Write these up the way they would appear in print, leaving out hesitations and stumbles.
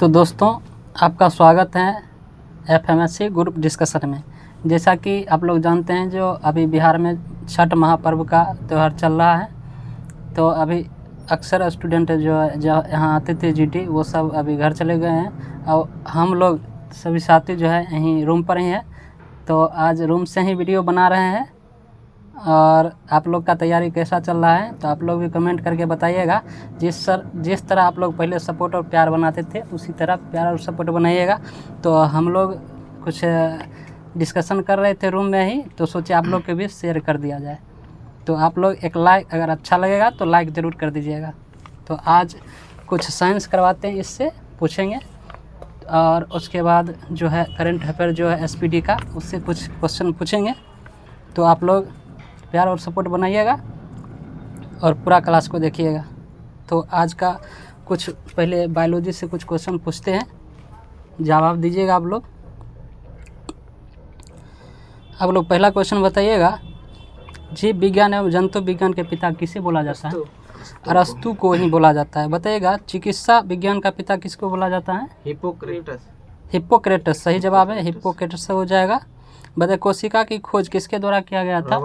तो दोस्तों आपका स्वागत है एफएमएससी ग्रुप डिस्कशन में। जैसा कि आप लोग जानते हैं जो अभी बिहार में छठ महापर्व का त्यौहार चल रहा है, तो अभी अक्सर स्टूडेंट जो यहाँ आते थे जीटी वो सब अभी घर चले गए हैं और हम लोग सभी साथी जो है यहीं रूम पर ही हैं। तो आज रूम से ही वीडियो बना रहे हैं और आप लोग का तैयारी कैसा चल रहा है तो आप लोग भी कमेंट करके बताइएगा। जिस तरह आप लोग पहले सपोर्ट और प्यार बनाते थे उसी तरह प्यार और सपोर्ट बनाइएगा। तो हम लोग कुछ डिस्कशन कर रहे थे रूम में ही, तो सोचे आप लोग के भी शेयर कर दिया जाए। तो आप लोग एक लाइक, अगर अच्छा लगेगा तो लाइक ज़रूर कर दीजिएगा। तो आज कुछ साइंस करवाते हैं, इससे पूछेंगे और उसके बाद जो है करंट अफेयर जो है एसपीडी का, उससे कुछ क्वेश्चन पूछेंगे। तो आप लोग प्यार और सपोर्ट बनाइएगा और पूरा क्लास को देखिएगा। तो आज का कुछ पहले बायोलॉजी से कुछ क्वेश्चन पूछते हैं, जवाब दीजिएगा आप लोग। पहला क्वेश्चन बताइएगा, जीव विज्ञान एवं जंतु विज्ञान के पिता किसे बोला जाता है? अरस्तु को ही बोला जाता है। बताइएगा चिकित्सा विज्ञान का पिता किसको बोला जाता है? हिप्पोक्रेटस। सही जवाब है, हिप्पोक्रेटस से हो जाएगा। बताइए कोशिका की खोज किसके द्वारा किया गया था?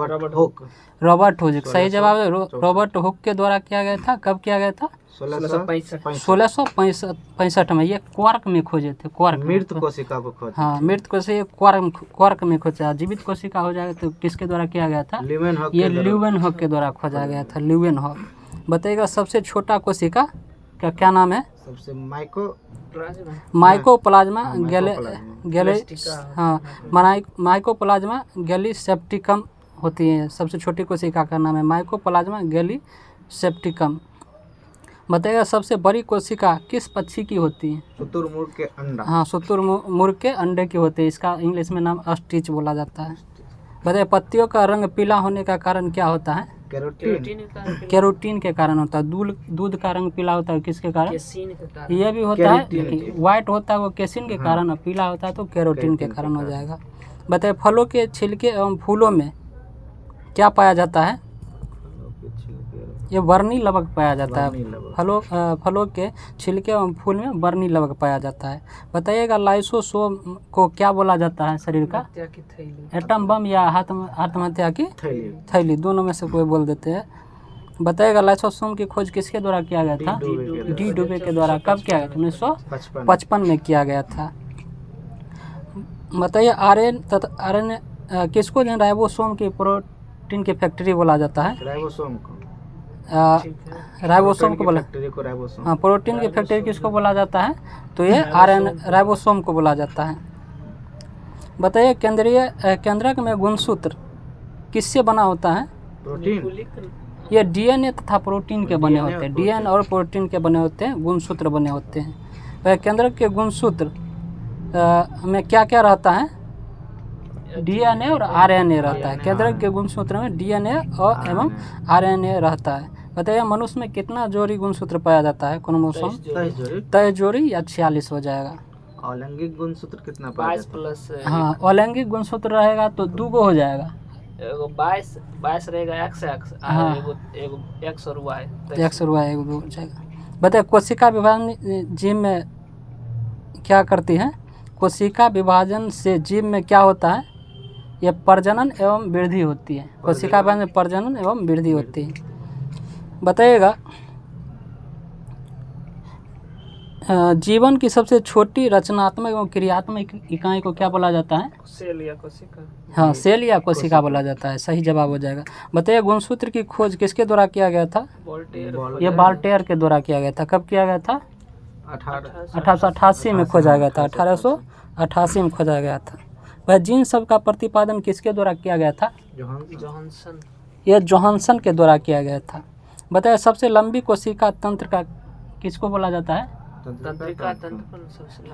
Robert Hooke. सही जवाब है, रॉबर्ट हुक के द्वारा किया गया था। कब किया गया था? 1665 में। ये क्वार्क में खोजे थे, क्वार्क, मृत कोशिका को खोजे। हाँ, मृत कोशिका क्वार्क में खोजा। जीवित कोशिका हो जाएगा तो किसके द्वारा किया गया था? ये ल्यूवेनहॉक के द्वारा खोजा गया था, ल्यूवेनहॉक। बताइएगा सबसे छोटा कोशिका का क्या नाम है? सबसे माइकोप्लाज्मा माइकोप्लाज्मा गैलीसेप्टिकम होती है। सबसे छोटी कोशिका का नाम है माइकोप्लाज्मा गैलीसेप्टिकम। बताइएगा सबसे बड़ी कोशिका किस पक्षी की होती है? शुतुरमुर्ग के अंडा। हाँ, शुतुरमुर्ग के अंडे की होती है। इसका इंग्लिश में नाम ऑस्ट्रिच बोला जाता है। बताइए पत्तियों का रंग पीला होने का कारण क्या होता है? कैरोटीन के कारण होता है। दूध का रंग पीला होता है किसके कारण? ये भी होता है, व्हाइट होता है वो केसिन के कारण, और पीला होता है तो कैरोटीन के कारण हो जाएगा। बताइए फलों के छिलके एवं फूलों में क्या पाया जाता है? ये वर्णी लवक पाया जाता है। फलों के छिलके एवं फूल में वर्णी लवक पाया जाता है। बताइएगा लाइसोसोम को क्या बोला जाता है शरीर का? एटम बम या आत्महत्या की थैली, दोनों में से कोई बोल देते हैं। बताइएगा लाइसोसोम की खोज किसके द्वारा किया गया था? डी डुबे के द्वारा। कब किया गया था? 1955 में किया गया था। बताइए आरएनए किसको राइबोसोम की प्रोटीन की फैक्ट्री बोला जाता है? राइबोसोम को बोला। हाँ, प्रोटीन की फैक्ट्री किसको बोला जाता है? तो ये राइबोसोम को बोला जाता है। बताइए केंद्रक में गुणसूत्र किससे बना होता है? प्रोटीन। ये डीएनए तथा प्रोटीन के बने होते हैं। डीएनए और प्रोटीन के बने होते हैं, गुणसूत्र बने होते हैं। केंद्रक के गुणसूत्र में क्या क्या रहता है? डीएनए और आरएनए रहता है। केंद्रक के गुणसूत्र में डीएनए और एवं आरएनए रहता है। बताइए मनुष्य में कितना जोड़ी गुणसूत्र पाया जाता है? क्रोमोसोम 23 जोड़ी या 46 हो जाएगा। अलैंगिक गुणसूत्र कितना? 22+। हाँ, अलैंगिक गुणसूत्र रहेगा तो 2 हो जाएगा। 22 रहेगा एक्स। हाँ, एगो एक्स और वाई हो जाएगा। बताइए कोशिका विभाजन जीव में क्या करती है? कोशिका विभाजन से जीव में क्या होता है? यह प्रजनन एवं वृद्धि होती है। कोशिका विभाजन में प्रजनन एवं वृद्धि होती है। बताइएगा जीवन की सबसे छोटी रचनात्मक एवं क्रियात्मक इकाई को क्या बोला जाता है? सेल या कोशिका। हाँ, सेल या कोशिका बोला जाता है। सही जवाब हो जाएगा। बताइए गुणसूत्र की खोज किसके द्वारा किया गया था? ये वॉल्टेयर के द्वारा किया गया था। कब किया गया था? 1888 में खोजा गया था। 1888 में खोजा गया था। वह जीन सब का प्रतिपादन किसके द्वारा किया गया था? जोहानसन। यह जोहानसन के द्वारा किया गया था। बताइए सबसे लंबी कोशिका तंत्र का किसको बोला जाता है? तंत्रिका।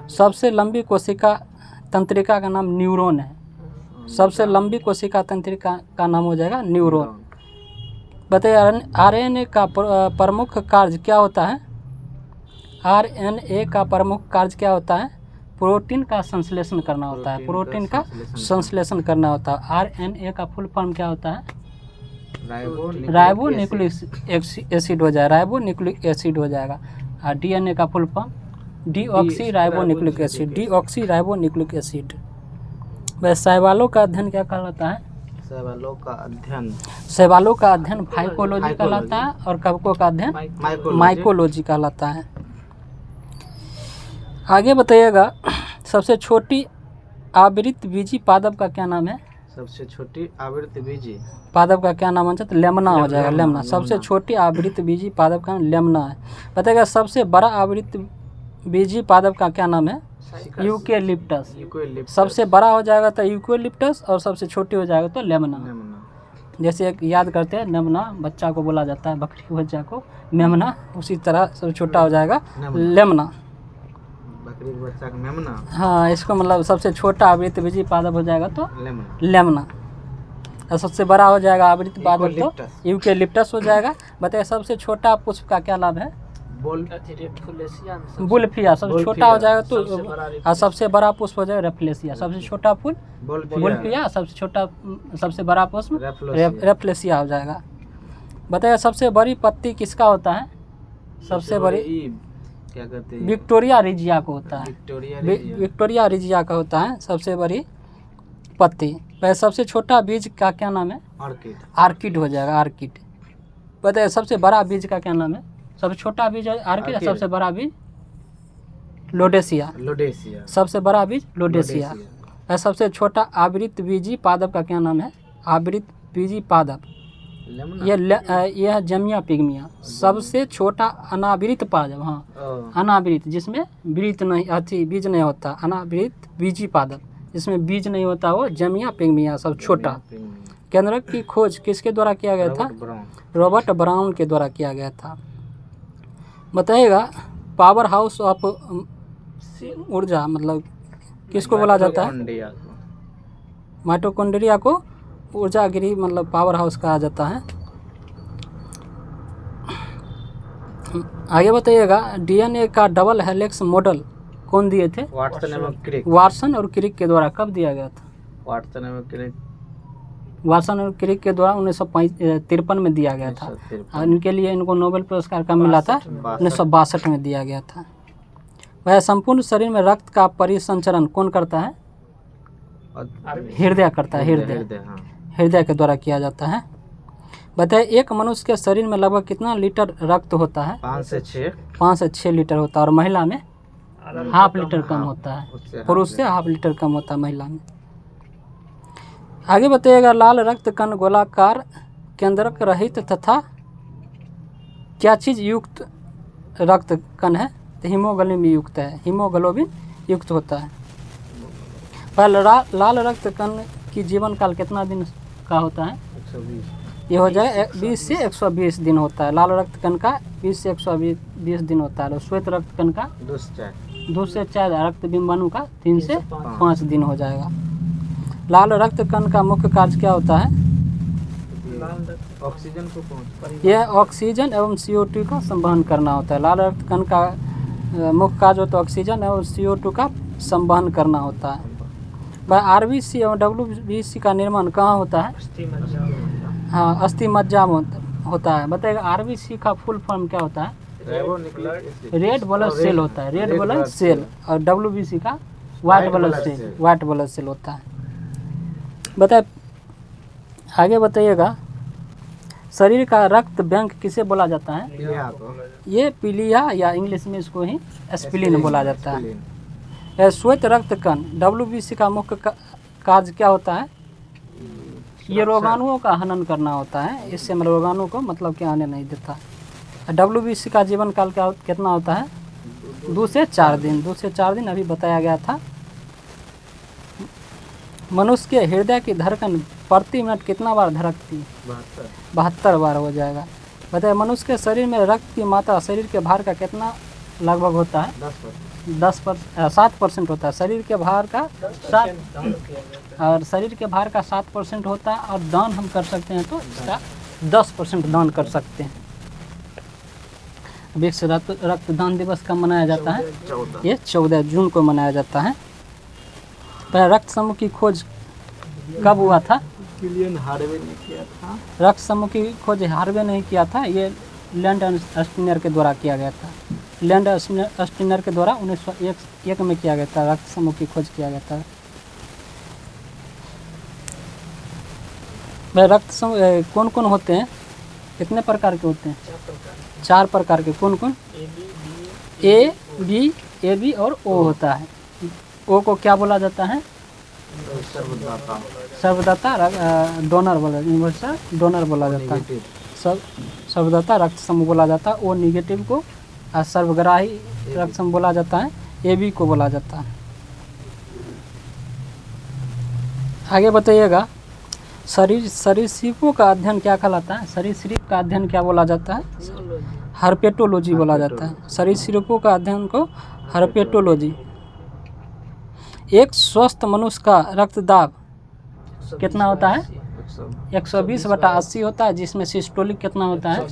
सबसे लंबी कोशिका तंत्रिका का नाम न्यूरॉन है। सबसे लंबी कोशिका तंत्रिका का नाम हो जाएगा न्यूरॉन। बताइए आरएनए का प्रमुख कार्य क्या होता है? आरएनए का प्रमुख कार्य क्या होता है? प्रोटीन का संश्लेषण करना होता है। प्रोटीन का संश्लेषण करना होता है। आरएनए का फुल फॉर्म क्या होता है? राइबो न्यूक्लिक एसिड हो जाएगा। राइबो न्यूक्लिक एसिड हो जाएगा। और डीएनए का full form deoxy ribonucleic acid, deoxy ribonucleic acid. वह शैवालों का अध्ययन क्या कहलाता है? शैवालों का अध्ययन शैवालों का अध्ययन फाइकोलॉजी कहलाता है और कवकों का अध्ययन माइकोलॉजी कहलाता है। आगे बताइएगा, सबसे छोटी आवृत बीजी पादप का क्या नाम है? सबसे छोटी आवृत बीजी पादप का क्या नाम है? तो लेमना हो जाएगा, लेमना। सबसे छोटी आवृत बीजी पादप का नाम लेमना है। बताइएगा, सबसे बड़ा आवृत बीजी पादप का क्या नाम है? यूकेलिप्टस। यूकेलिप्टस। सबसे बड़ा हो जाएगा तो यूकेलिप्टस और सबसे छोटी हो जाएगा तो लेमना। नेमना। जैसे एक याद करते हैं, नेमना बच्चा को बोला जाता है, बकरी के बच्चा को मेमना, उसी तरह सबसे छोटा हो जाएगा लेमना। बकरी के बच्चा का मेमना। हाँ, इसको मतलब सबसे छोटा आवृत बीजी पादप हो जाएगा तो लेमना। लेमना। और सबसे बड़ा हो जाएगा आवृत पादप तो यूकेलिप्टस। यूकेलिप्टस हो जाएगा। बताइए, सबसे छोटा पुष्प का क्या नाम है? बुल्फिया। सबसे छोटा हो जाएगा तो, और सबसे बड़ा पुष्प हो जाएगा रेफ्लेसिया। सबसे छोटा फूल बुल्फिया, सबसे छोटा सबसे बड़ा पुष्प रेफ्लेसिया हो जाएगा। बताइए, सबसे बड़ी पत्ती किसका होता है? सबसे बड़ी क्या कहते हैं? विक्टोरिया रिजिया को होता है। विक्टोरिया रिजिया का होता है सबसे बड़ी पत्ती। वह सबसे छोटा बीज का क्या नाम है? ऑर्किड। आर्किड हो जाएगा, आर्किड। बताइए, सबसे बड़ा बीज का क्या नाम है? सबसे छोटा बीज है आर्किड, सबसे बड़ा बीज लोडेसिया। लोडेसिया। सबसे बड़ा बीज लोडेसिया। वह सबसे छोटा आवृत बीजी पादप का क्या नाम है? आवृत बीजी पादप यह जमिया पिग्मिया। सबसे छोटा अनावृत पादप, हाँ अनावृत, जिसमें वृत नहीं, अथी बीज नहीं होता, अनावृत बीजी पादप जिसमें बीज नहीं होता, वो जमिया पिग्मिया सब छोटा। केंद्रक की खोज किसके द्वारा किया गया था? रॉबर्ट ब्राउन के द्वारा किया गया था। बताइएगा, पावर हाउस ऑफ ऊर्जा मतलब किसको बोला जाता है? माइटोकॉन्ड्रिया को ऊर्जा गृह मतलब पावर हाउस कहा जाता है। आगे बताइएगा, डीएनए का डबल हेलिक्स मॉडल कौन दिए थे? वाटसन और क्रिक के द्वारा। कब दिया गया था? वाटसन और क्रिक के द्वारा 1953 में दिया गया था। और इनके लिए इनको नोबेल पुरस्कार कब मिला था? 1962 में दिया गया था। वह संपूर्ण शरीर में रक्त का परिसंचरण कौन करता है? हृदय करता है। हृदय के द्वारा किया जाता है। बताइए, एक मनुष्य के शरीर में लगभग कितना लीटर रक्त होता है? 5 से 6 लीटर होता है। और महिला में हाफ लीटर कम होता है। पुरुष से हाफ लीटर कम होता है महिला में। आगे बताइएगा, लाल रक्त कण गोलाकार केंद्रक रहित तथा क्या चीज युक्त रक्त कण है? तो हीमोग्लोबिन युक्त है। हीमोग्लोबिन युक्त होता है। पहले लाल रक्त कण की जीवन काल कितना दिन का होता है? 120। ये हो जाए 20 से 120 दिन होता है। लाल रक्त कण का 20 से 120 दिन होता है। और श्वेत रक्त कण का 2 से 4, रक्त बिंबाणु का 3 से 5 दिन हो जाएगा। लाल रक्त कण का मुख्य कार्य क्या होता है? ऑक्सीजन को यह ऑक्सीजन एवं CO2 का संवहन करना होता है। लाल रक्त कण का मुख्य कार्य होता है ऑक्सीजन एवं CO2 का संवहन करना होता है। वह RBC एवं WBC का निर्माण कहाँ होता है? हाँ, अस्थि मज्जा में होता है। बताइएगा, RBC का फुल फॉर्म क्या होता है? रेड ब्लड सेल होता है। Red blood cell. और WBC का white blood cell. White blood cell होता है। बताए, आगे बताइएगा, शरीर का रक्त बैंक किसे बोला जाता है? ये पीलिया या इंग्लिश में इसको ही एस्पिलिन बोला जाता है। यह श्वेत रक्त कण WBC का मुख्य कार्य क्या होता है? ये रोगाणुओं का हनन करना होता है। इससे रोगाणु को मतलब कि आने नहीं देता। WBC का जीवन काल क्या कितना होता है? 2 से 4 दिन। 2 से 4 दिन अभी बताया गया था। मनुष्य के हृदय की धड़कन प्रति मिनट कितना बार धड़कती है? 72 बार हो जाएगा। बताइए, मनुष्य के शरीर में रक्त की मात्रा शरीर के भार का कितना लगभग होता है? 7% होता है। शरीर के भार का 7% होता है। और दान हम कर सकते हैं तो इसका 10% दान कर सकते हैं। विश्व रक्तदान दिवस कब मनाया जाता है? ये 14 जून को मनाया जाता है। पहले रक्त समूह की खोज कब हुआ था? हार्वे ने किया था। रक्त समूह की खोज हार्वे नहीं किया था, ये लैंड एंड स्टीनर के द्वारा किया गया था। लैंड स्टीनर के द्वारा 1901 में किया गया था। रक्त समूह की खोज किया गया था। भाई रक्त समूह कौन कौन होते हैं, कितने प्रकार के होते हैं? 4 प्रकार 4 प्रकार के। कौन कौन? ए बी और ओ होता है। ओ को क्या बोला जाता है? सर्वदाता सर्वदाता डोनर बोला, यूनिवर्सल डोनर बोला जाता है। नेगेटिव सर्वदाता रक्त समूह बोला जाता है। ओ निगेटिव को सर्वग्राही रक्त समूह बोला जाता है। ए बी को बोला जाता है। आगे बताइएगा, सरीसृपों का अध्ययन क्या कहलाता है? सरीसृप का अध्ययन क्या बोला जाता है? हर्पेटोलॉजी बोला जाता है। सरीसृपों का अध्ययन को हर्पेटोलॉजी। एक स्वस्थ मनुष्य का रक्तदाब कितना होता है? 120/80 होता है, जिसमें सिस्टोलिक कितना होता है?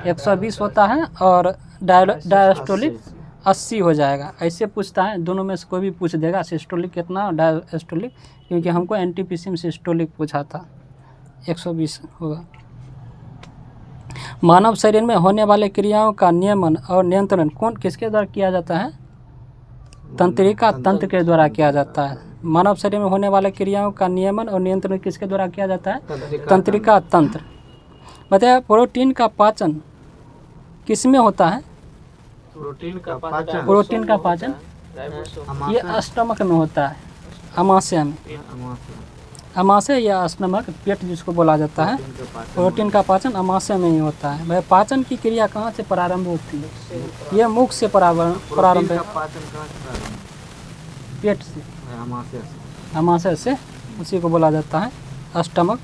120 होता है और डायस्टोलिक 80 हो जाएगा। ऐसे पूछता है, दोनों में से कोई भी पूछ देगा सिस्टोलिक कितना और डायस्टोलिक, क्योंकि हमको एनटीपीसी में सिस्टोलिक पूछा था। 120 होगा। मानव शरीर में होने वाले क्रियाओं का नियमन और नियंत्रण किसके द्वारा किया जाता है? तंत्रिका तंत्र के द्वारा किया जाता है। मानव शरीर में होने वाले क्रियाओं का नियमन और नियंत्रण किसके द्वारा किया जाता है? तंत्रिका तंत्र। बताया, प्रोटीन का पाचन किसमें होता है? प्रोटीन का पाचन प्रोटीन का पाचन ये स्टमक में होता है, अमाशय में। अमाशय या स्टमक, पेट जिसको बोला जाता है। प्रोटीन का पाचन अमाशय में ही होता है। भाई पाचन की क्रिया कहाँ से प्रारंभ होती है? ये मुख से प्रारंभ पाचन है, कहाँ से? पेट से, अमाशय से। अमाशय से, उसी को बोला जाता है स्टमक।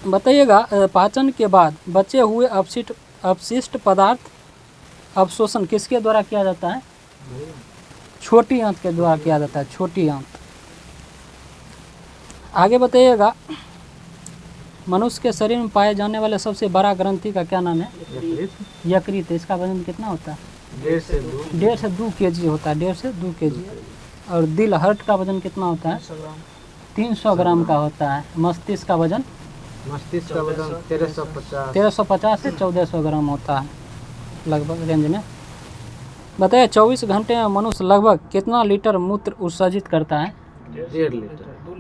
बताइएगा, पाचन के बाद बचे हुए अपशिष्ट पदार्थ अवशोषण किसके द्वारा किया जाता है? छोटी आंत के द्वारा किया जाता है, छोटी आंत। आगे बताइएगा, मनुष्य के शरीर में पाए जाने वाले सबसे बड़ा ग्रंथि का क्या नाम है? यकृत। इसका वजन कितना होता है? 1.5 से 2 kg होता है, 1.5 से 2 kg। और दिल, हार्ट का वजन कितना होता है? 300 ग्राम का होता है। मस्तिष्क का वजन 1350 से 1400 ग्राम होता है लगभग रेंज में। बताइए, 24 घंटे में मनुष्य लगभग कितना लीटर मूत्र उत्सर्जित करता है?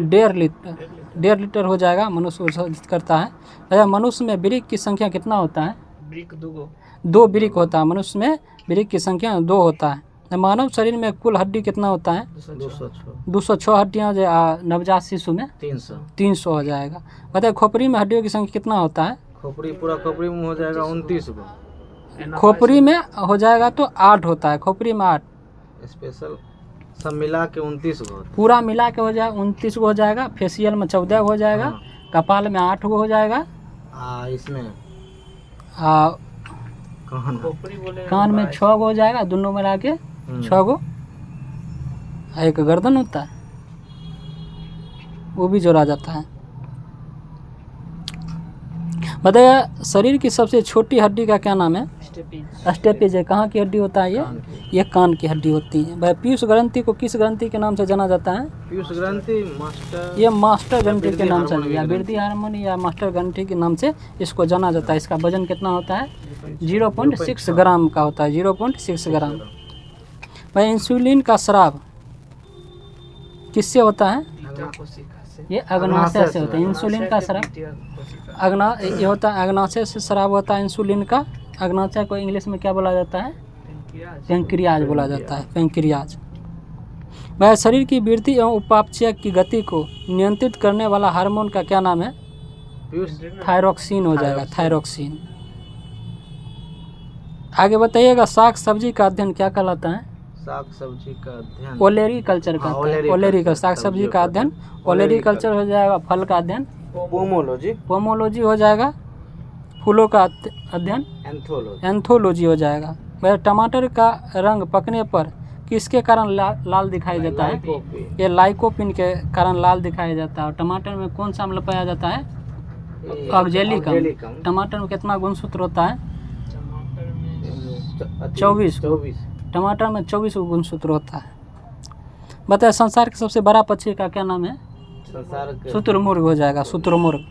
1.5 लीटर हो जाएगा मनुष्य उत्सर्जित करता है। बताइए, मनुष्य में वृक्क की संख्या कितना होता है? 2 वृक्क होता है। मनुष्य में वृक्क की संख्या 2 होता है। मानव शरीर में कुल हड्डी कितना होता है? 206 हड्डियाँ। नवजात शिशु में 300 हो जाएगा। बताइए, खोपड़ी में हड्डियों की संख्या कितना होता है? पूरा खोपड़ी में हो जाएगा 29 गो। खोपड़ी में हो जाएगा तो 8 होता है। खोपड़ी में 8, स्पेशल सब मिला के 29 गो। पूरा मिला के हो जाएगा 29 गो हो जाएगा। फेशियल में 14 गो हो जाएगा। कपाल में 8 गो हो जाएगा। इसमें कान में 6 गो हो जाएगा, दोनों मिला के 6 गो। एक गर्दन होता है, वो भी जोड़ा जाता है। बताइए, शरीर की सबसे छोटी हड्डी का क्या नाम है? स्टेपीज है। कहाँ की हड्डी होता है ये कान की हड्डी होती है। भाई पीयूष ग्रंथि को किस ग्रंथि के नाम से जाना जाता है? पीयूष ग्रंथि मास्टर, ये मास्टर ग्रंथि के नाम से, या वृद्धि हार्मोनी या मास्टर ग्रंथि के नाम से इसको जाना जाता है। इसका वजन कितना होता है? 0.6 ग्राम का होता है, 0.6 ग्राम। भाई इंसुलिन का स्राव किससे होता है? ये अग्नाशय से होता है। इंसुलिन का स्राव ये होता है, अग्नाशय से स्राव होता है इंसुलिन का। अग्नाशय को इंग्लिश में क्या बोला जाता है? पेंक्रियाज बोला जाता है, पेंक्रियाज। वह शरीर की वृद्धि एवं उपापचय की गति को नियंत्रित करने वाला हार्मोन का क्या नाम है? थायरोक्सिन हो जाएगा, थायरोक्सिन। आगे बताइएगा, साग सब्जी का अध्ययन क्या कहलाता है? साग सब्जी का अध्ययन ओलेरी कल्चर का। ओलेरी का साग सब्जी का अध्ययन ओलेरी कल्चर हो जाएगा। फल का अध्ययन पोमोलॉजी हो जाएगा। फूलों का अध्ययन एंथोलॉजी हो जाएगा। वह टमाटर का रंग पकने पर किसके कारण लाल दिखाई देता है? ये लाइकोपिन के कारण लाल दिखाई देता है। और टमाटर में कौन सा अम्ल पाया जाता है? ऑक्जेलिक अम्ल। टमाटर में कितना गुणसूत्र होता है? 24। टमाटर में 24 गुणसूत्र होता है। बताए, संसार के सबसे बड़ा पक्षी का क्या नाम है? शुतुरमुर्ग हो जाएगा, शुतुरमुर्ग।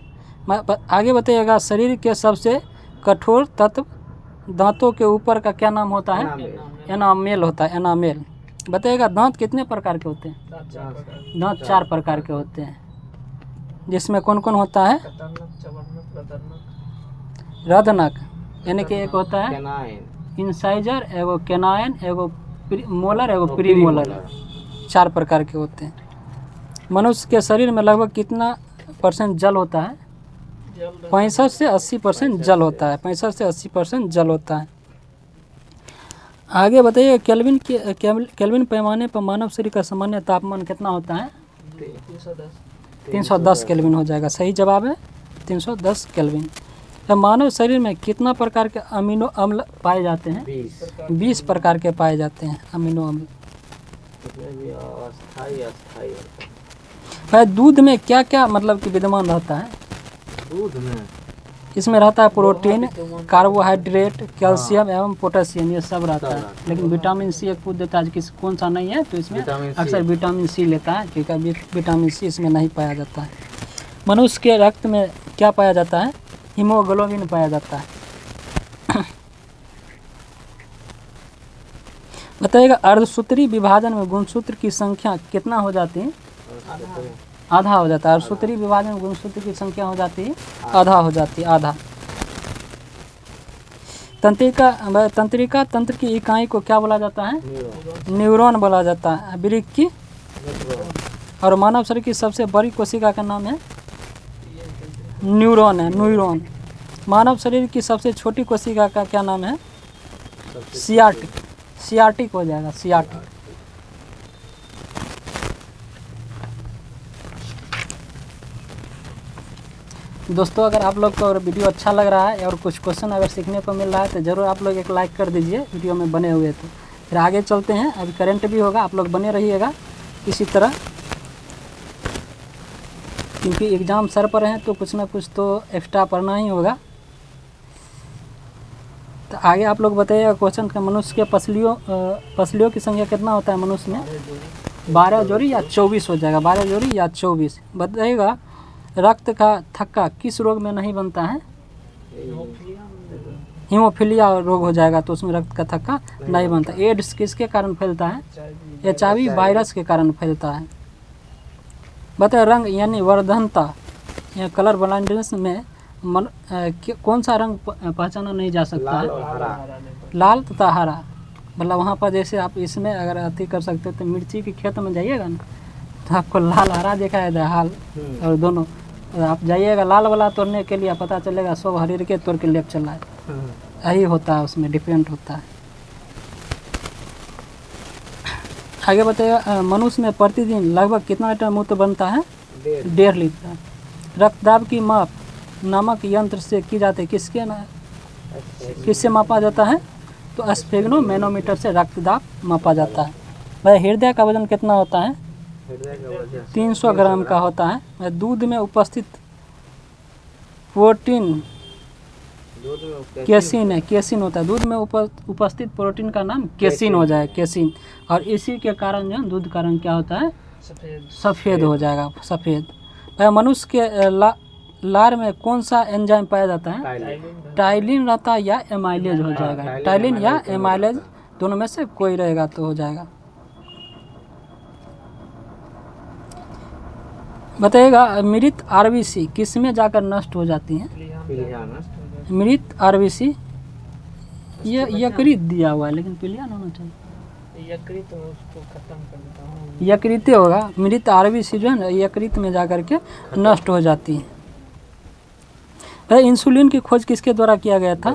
आगे बताइएगा, शरीर के सबसे कठोर तत्व दांतों के ऊपर का क्या नाम होता है? एनामेल होता है, एनामेल। बताइएगा दांत कितने प्रकार के होते हैं? दांत 4 प्रकार के होते हैं, जिसमें कौन कौन होता है? रदनक यानी कि एक होता है कैनाइन, इंसाइजर, एगो कैनाइन, एगो मोलर, एगो प्रीमोलर। 4 प्रकार के होते हैं। मनुष्य के शरीर में लगभग कितना % जल होता है? 65 से 80% जल होता है। 65 से 80% जल होता है। आगे बताइए, केल्विन पैमाने पर मानव शरीर का सामान्य तापमान कितना होता है? 310 केल्विन हो जाएगा। सही जवाब है 310 केल्विन। तो मानव शरीर में कितना प्रकार के अमीनो अम्ल पाए जाते हैं? 20 प्रकार के पाए जाते हैं अमीनो अम्ल। इसमें भी अस्थाई अस्थाई होता है। भाई दूध में क्या क्या मतलब कि विद्यमान रहता है? दूध में इसमें रहता है प्रोटीन, कार्बोहाइड्रेट, कैल्शियम एवं पोटेशियम, ये सब रहता है। लेकिन विटामिन सी एक पूछ देता है कि कौन सा नहीं है, तो इसमें अक्सर विटामिन सी लेता है, क्योंकि विटामिन सी इसमें नहीं पाया जाता है। मनुष्य के रक्त में क्या पाया जाता है? हीमोग्लोबिन पाया जाता है। बताइएगा, अर्धसूत्री विभाजन में गुणसूत्र की संख्या कितना हो जाती है? आधा हो जाता है। अर्धसूत्री विभाजन में गुणसूत्र की संख्या हो जाती है आधा हो जाती है, आधा। तंत्रिका तंत्र की इकाई को क्या बोला जाता है? न्यूरॉन बोला जाता है। वृक्क की और मानव शरीर की सबसे बड़ी कोशिका का नाम है न्यूरॉन है, न्यूरॉन। मानव शरीर की सबसे छोटी कोशिका का क्या नाम है? सियाटिक, सियाटिक हो जाएगा, सियाटिक। दोस्तों, अगर आप लोग को वीडियो अच्छा लग रहा है और कुछ क्वेश्चन अगर सीखने को मिल रहा है तो ज़रूर आप लोग एक लाइक कर दीजिए वीडियो में बने हुए। तो फिर आगे चलते हैं, अभी करंट भी होगा, आप लोग बने रहिएगा इसी तरह, क्योंकि एग्ज़ाम सर पर हैं तो कुछ ना कुछ तो एक्स्ट्रा पढ़ना ही होगा। तो आगे आप लोग बताइएगा क्वेश्चन का, मनुष्य के पसलियों की संख्या कितना होता है मनुष्य में? 12 जोड़ी या 24 हो जाएगा, 12 जोड़ी या 24। बताइएगा, रक्त का थक्का किस रोग में नहीं बनता है? हीमोफीलिया रोग हो जाएगा तो उसमें रक्त का थक्का नहीं बनता। एड्स किसके कारण फैलता है? HIV वायरस के कारण फैलता है। बताइए, रंग यानी वर्धनता या कलर ब्लाइंडनेस में कौन सा रंग पहचाना नहीं जा सकता लाल है? और हरा। लाल तथा हरा। मतलब वहाँ पर जैसे आप इसमें अगर अति कर सकते हो तो मिर्ची के खेत में जाइएगा ना, तो आपको लाल हरा दिखाई दे, हाल और दोनों। आप जाइएगा लाल वाला तोड़ने के लिए, पता चलेगा सब हरीर के तोड़ के लेप चला है। यही होता है, उसमें डिफरेंट होता है। आगे बताइए, मनुष्य में प्रतिदिन लगभग कितना लीटर मूत्र बनता है? 1.5 लीटर। रक्तदाब की माप नामक यंत्र से की जाती है, किससे मापा जाता है? तो स्फेग्नो मैनोमीटर से रक्तदाब मापा जाता है। भाई हृदय का वजन कितना होता है? 300 ग्राम का होता है। दूध में उपस्थित प्रोटीन केसिन है, केसिन होता है। दूध में उपस्थित प्रोटीन का नाम केसिन हो जाएगा, केसिन। और इसी के कारण जो दूध का रंग क्या होता है? सफ़ेद हो जाएगा, सफ़ेद। भाई मनुष्य के लार में कौन सा एंजाइम पाया जाता है? टाइलिन रहता है या एमाइलेज हो जाएगा? टाइलिन या एमाइलेज दोनों में से कोई रहेगा तो हो जाएगा। बताइएगा, मृत RBC किस में जाकर नष्ट हो जाती हैं? मृत RBC ये यकृत दिया हुआ है, लेकिन पिलियन होना चाहिए। यकृत उसको खत्म कर देता हूँ। यकृत होगा। मृत RBC जो है ना, यकृत में जाकर के नष्ट हो जाती है। इंसुलिन की खोज किसके द्वारा किया गया था?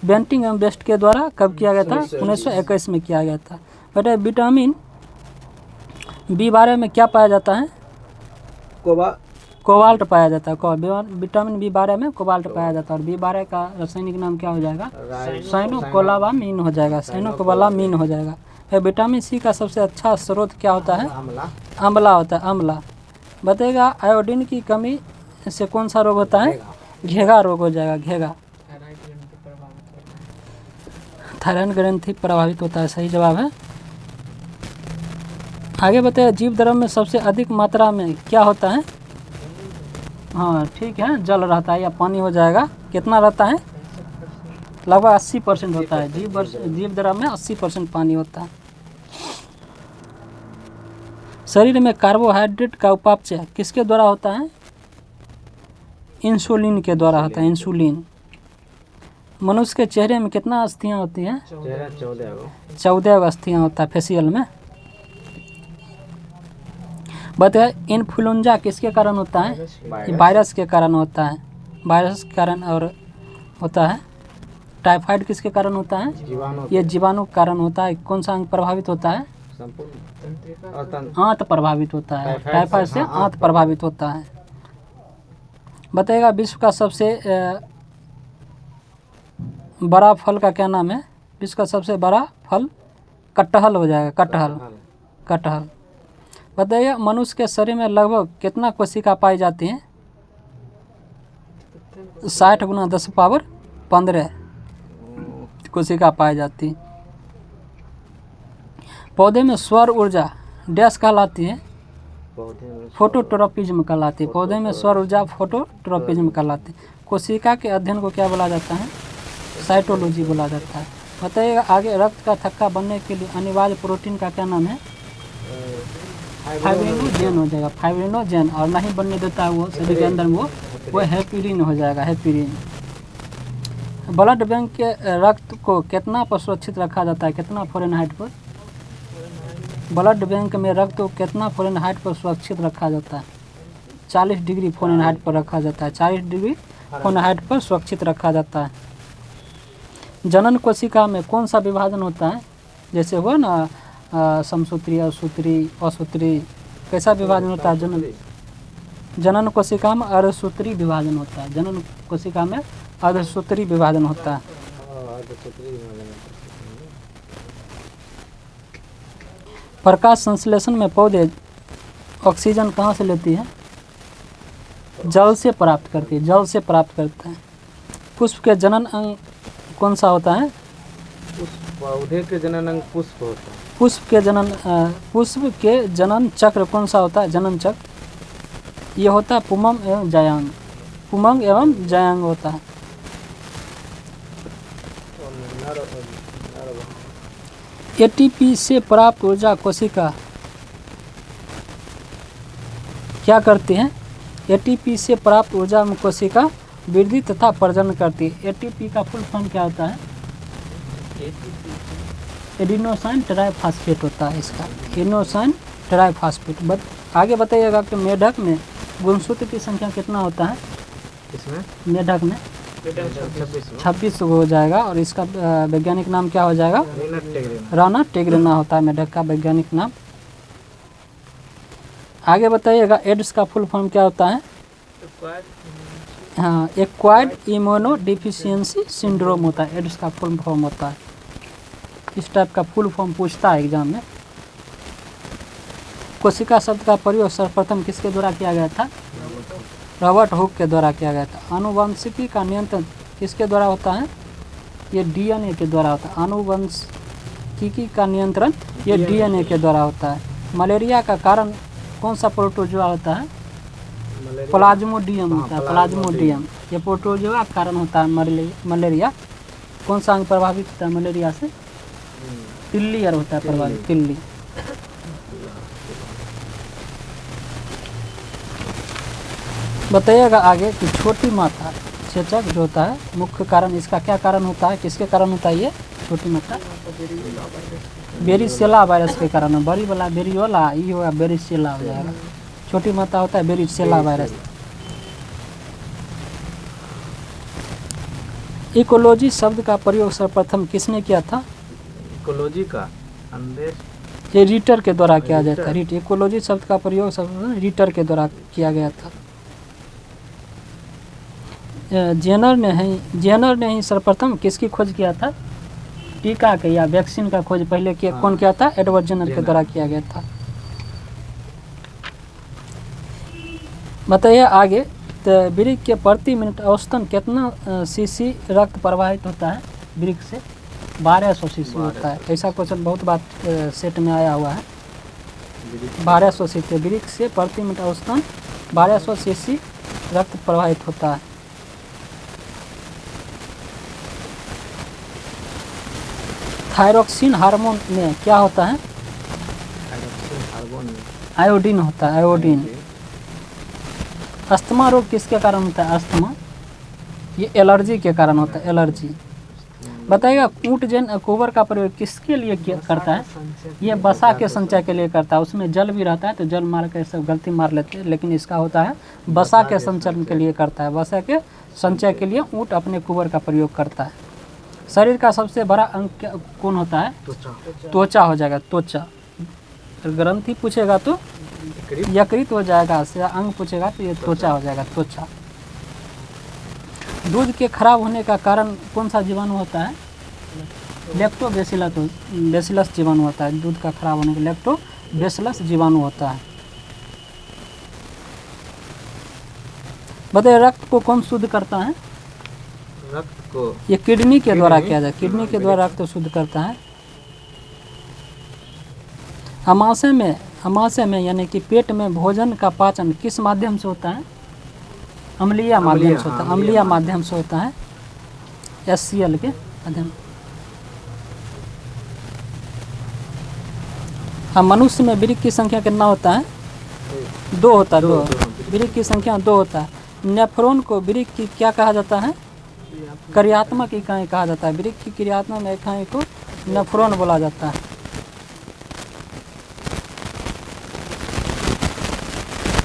बेंटिंग एवं बेस्ट के द्वारा। कब किया गया था? 1921 में किया गया था। बेटा, विटामिन B12 में क्या पाया जाता है? कोबाल्ट पाया जाता है। विटामिन B12 में कोबाल्ट पाया जाता है। और B12 का रासायनिक नाम क्या हो जाएगा? साइनोकोबालामीन हो जाएगा, साइनोकोबालामीन हो जाएगा। विटामिन C का सबसे अच्छा स्रोत क्या होता है? आंवला होता है, आंवला। बताइएगा, आयोडीन की कमी से कौन सा रोग होता है? घेगा रोग हो जाएगा, घेगा। थायराइड ग्रंथि प्रभावित होता है, सही जवाब है। आगे बताइए, जीव द्रव में सबसे अधिक मात्रा में क्या होता है? हाँ ठीक है, जल रहता है या पानी हो जाएगा। कितना रहता है? लगभग 80% होता है। जीव द्रव में 80% पानी होता है। शरीर में कार्बोहाइड्रेट का उपापचय किसके द्वारा होता है? इंसुलिन के द्वारा होता है। इंसुलिन। मनुष्य के चेहरे में कितना अस्थियां होती हैं? 14 अस्थियां होता है फेसियल में। बताइए इन्फ्लुएंजा किसके कारण होता है? वायरस के कारण होता है। वायरस के कारण और होता है। टाइफाइड किसके कारण होता है? ये जीवाणु के कारण होता है। कौन सा अंग प्रभावित होता है? आंत प्रभावित होता है। टाइफाइड से आंत प्रभावित होता है। बताइएगा विश्व का सबसे बड़ा फल का क्या नाम है? विश्व का सबसे बड़ा फल कटहल हो जाएगा। कटहल। बताइए मनुष्य के शरीर में लगभग कितना कोशिका पाई जाती हैं? 60 × 10⁻15 कोशिका पाई जाती। पौधे में सौर ऊर्जा डैश कहलाती है? फोटोट्रॉपिज्म कहलाती है। पौधे में सौर ऊर्जा फोटोट्रॉपिज्म कहलाती है। कोशिका के अध्ययन को क्या बोला जाता है? साइटोलॉजी बोला जाता है। बताइएगा आगे रक्त का थक्का बनने के लिए अनिवार्य प्रोटीन का क्या नाम है? फाइब्रिनोजेन हो जाएगा। फाइब्रिनोजेन। और नहीं बनने देता है वो शरीर के अंदर वो हेपेरिन हो जाएगा। हेपेरिन। ब्लड बैंक के रक्त को कितना पर सुरक्षित रखा जाता है? कितना फ़ारेनहाइट पर? ब्लड बैंक में रक्त को कितना फ़ारेनहाइट पर सुरक्षित रखा जाता है? 40 डिग्री फ़ारेनहाइट पर रखा जाता है। 40 डिग्री फ़ारेनहाइट पर सुरक्षित रखा जाता है। जनन कोशिका में कौन सा विभाजन होता है? जैसे हुआ ना समसूत्री, असूत्री, कैसा विभाजन होता है? जनन कोशिका में अर्धसूत्री विभाजन होता है। जनन कोशिका में अर्धसूत्री विभाजन होता है। प्रकाश संश्लेषण में पौधे ऑक्सीजन कहाँ से लेती है? जल से प्राप्त करती है। जल से प्राप्त करते हैं। पुष्प के जनन अंग कौन सा होता है? पौधे के जनन अंग पुष्प होता है। पुष्प के जनन चक्र कौन सा होता है? जनन चक्र ये होता है पुमंग एवं जायांग। पुमंग एवं जायांग होता है। एटीपी से प्राप्त ऊर्जा कोशिका क्या करती है? एटीपी से प्राप्त ऊर्जा में कोशिका वृद्धि तथा प्रजनन करती है। एटीपी का फुल फॉर्म क्या होता है? एडिनोसाइन ट्राइफॉस्फेट होता है इसका। Adenosine triphosphate. आगे बताइएगा कि मेढक में गुणसूत्र की संख्या कितना होता है? इसमें मेढक में 26 हो जाएगा। और इसका वैज्ञानिक नाम क्या हो जाएगा? राना टेग्रेना होता है मेढक का वैज्ञानिक नाम। आगे बताइएगा एड्स का फुल फॉर्म क्या होता है? हाँ, एक्वायर्ड इम्यूनो डिफिशियंसी सिंड्रोम होता है। एड्स का फुल फॉर्म होता है। इस टाइप का फुल फॉर्म पूछता है एग्जाम में। कोशिका शब्द का प्रयोग सर्वप्रथम किसके द्वारा किया गया था? रॉबर्ट हुक के द्वारा किया गया था। आनुवंशिकी का नियंत्रण किसके द्वारा होता है? ये डीएनए के द्वारा होता है। आनुवंशिकी का नियंत्रण ये डीएनए के द्वारा होता है। मलेरिया का कारण कौन सा प्रोटोजोआ होता है? प्लाज्मोडियम होता है। प्लाज्मोडियम ये प्रोटोजोआ का कारण होता है मलेरिया। कौन सा अंग प्रभावित होता है मलेरिया से? तिल्ली और होता है प्रभावित। तिल्ली। बताइएगा आगे कि छोटी माता चेचक जो होता है मुख्य कारण इसका क्या कारण होता है? किसके कारण होता है ये छोटी माता? बेरिसेला वायरस के कारण। बड़ी वाला बेरियोला, ये होगा बेरिसेला हो जाएगा। छोटी माता होता है बेरिसेला वायरस। इकोलॉजी शब्द का प्रयोग सर्वप्रथम किसने किया था? इकोलॉजी का ये रीटर के द्वारा किया जाता है। इकोलॉजी शब्द का प्रयोग सर्वप्रथम रीटर के द्वारा किया गया था। जेनर ने ही सर्वप्रथम किसकी खोज किया था? टीका के या वैक्सीन का खोज पहले किया। कौन किया था? एडवर्ड जेनर के द्वारा किया गया था। बताइए आगे तो वृक्क के प्रति मिनट औसतन कितना सीसी रक्त प्रवाहित होता है? वृक्क से 1200 सीसी होता है। ऐसा क्वेश्चन बहुत बार सेट में आया हुआ है। 1200 सीसी वृक्क से प्रति मिनट औसतन 1200 सीसी रक्त प्रवाहित होता है। थायरोक्सिन हार्मोन में क्या होता है? थायरोक्सिन हार्मोन में आयोडीन होता है, आयोडीन। अस्थमा रोग किसके कारण होता है? अस्थमा ये एलर्जी के कारण होता है, एलर्जी। बताइएगा ऊँट जैन गोबर का प्रयोग किसके लिए करता है? ये बसा के संचय के लिए करता है। उसमें जल भी रहता है तो जल मार के सब गलती मार लेते हैं, लेकिन इसका होता है बसा के संचरण के लिए करता है। बसा के संचय के लिए ऊँट अपने गोबर का प्रयोग करता है। शरीर का सबसे बड़ा अंग कौन होता है? त्वचा हो जाएगा, त्वचा। ग्रंथि पूछेगा तो यकृत हो जाएगा, से अंग पूछेगा तो ये त्वचा हो जाएगा, त्वचा। दूध के खराब होने का कारण कौन सा जीवाणु होता है? लैक्टोबैसिलस जीवाणु होता है। दूध का खराब होने का लैक्टोबैसिलस जीवाणु होता है। बताइए रक्त को कौन शुद्ध करता है? रक्त को ये किडनी के द्वारा किया जाए, किडनी के द्वारा रक्त शुद्ध करता है। अमाशय में यानी कि पेट में भोजन का पाचन किस माध्यम से होता है? अम्लीय माध्यम से होता है, अम्लीय माध्यम से होता है, HCl के माध्यम। हाँ, मनुष्य में वृक्क की संख्या कितना होता है? 2 होता है, 2। वृक्क की संख्या 2 होता है। नेफ्रॉन को वृक्क की क्या कहा जाता है? क्रियात्मक इकाई कहा जाता है। वृक्क की क्रियात्मक इकाई को नेफ्रॉन बोला जाता है।